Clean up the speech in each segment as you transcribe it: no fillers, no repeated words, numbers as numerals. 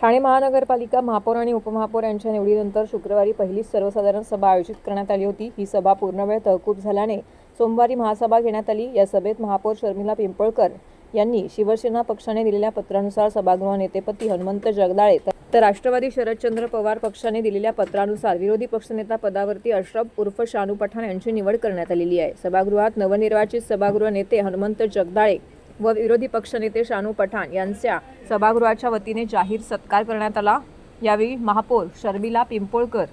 ठाणे महानगरपालिका महापौर आणि उपमहापौर यांच्या निवडीनंतर शुक्रवारी पहिलीच सर्वसाधारण सभा आयोजित करण्यात आली होती। ही सभा पूर्णवेळ तहकूब झाल्याने सोमवारी महासभा घेण्यात आली। या सभेत महापौर शर्मिला पिंपळकर यांनी शिवसेना पक्षाने दिलेल्या पत्रानुसार सभागृह नेतेपदी हनुमंत जगदाळे तर राष्ट्रवादी शरदचंद्र पवार पक्षाने दिलेल्या पत्रानुसार विरोधी पक्षनेता पदावरती अशरफ उर्फ शानू पठाण यांची निवड करण्यात आलेली आहे। सभागृहात नवनिर्वाचित सभागृह नेते हनुमंत जगदाळे व विरोधी पक्षनेते शानू पठाण यांच्या सभागृहाच्या वतीने जाहीर सत्कार करण्यात आला। यावेळी महापौर शर्मिला पिंपळकर,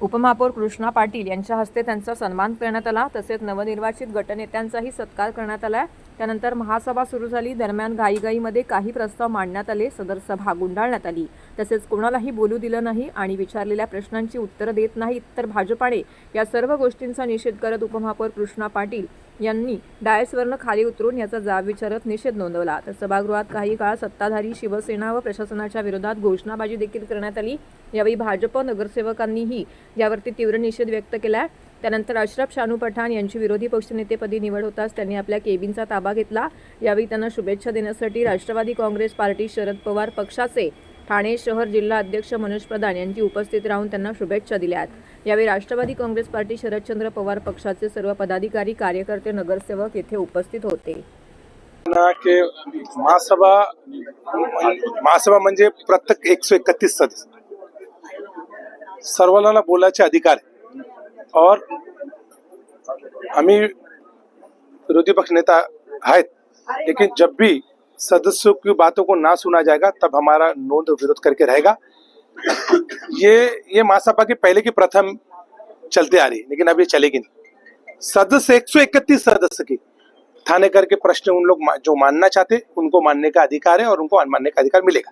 उपमहापौर कृष्णा पाटील यांच्या हस्ते त्यांचा सन्मान करण्यात आला। तसेच नवनिर्वाचित गटनेत्यांचाही सत्कार करण्यात आला। त्यानंतर महासभा सुरू झाली। दरम्यान घाईघाईमध्ये काही प्रस्ताव मांडण्यात आले। सदर सभा गुंडाळण्यात आली। तसेच कोणालाही बोलू दिलं नाही आणि विचारलेल्या प्रश्नांची उत्तरं देत नाहीत। तर भाजपाने या सर्व गोष्टींचा निषेध करत उपमहापौर कृष्णा पाटील यांनी डायसवरनं खाली उतरून याचा जाब विचारत निषेध नोंदवला। तर सभागृहात काही काळ सत्ताधारी शिवसेना व प्रशासनाच्या विरोधात घोषणाबाजी देखील करण्यात आली। यावेळी भाजप नगरसेवकांनीही यावरती तीव्र निषेध व्यक्त केला। त्यानंतर अशरफ शानू पठाण यांची विरोधी पक्षनेतेपदी निवड होताच त्यांनी आपल्या केबिनचा ताबा घेतला। यावेळी त्यांना शुभेच्छा देण्यासाठी राष्ट्रवादी काँग्रेस पार्टी शरद पवार पक्षाचे ठाणे शहर जिल्हा अध्यक्ष मनोज प्रधान यांची उपस्थित राहून त्यांना शुभेच्छा दिल्यात। यावेळी राष्ट्रवादी काँग्रेस पार्टी शरदचंद्र पवार पक्षाचे सर्व पदाधिकारी, कार्यकर्ते, नगरसेवक येथे उपस्थित होते। महासभा म्हणजे प्रत्येक 131 सदस्य सर्वांना बोलायचे अधिकार है और हमें विरोधी पक्ष नेता है, लेकिन जब भी सदस्यों की बातों को ना सुना जाएगा तब हमारा नोंद विरोध करके रहेगा। ये महासभा की पहले की प्रथम चलते आ रही है, लेकिन अब ये चलेगी नहीं। सदस्य 131 सदस्य की थानेकर के प्रश्न उन लोग जो मानना चाहते उनको मानने का अधिकार है और उनको मानने का अधिकार मिलेगा।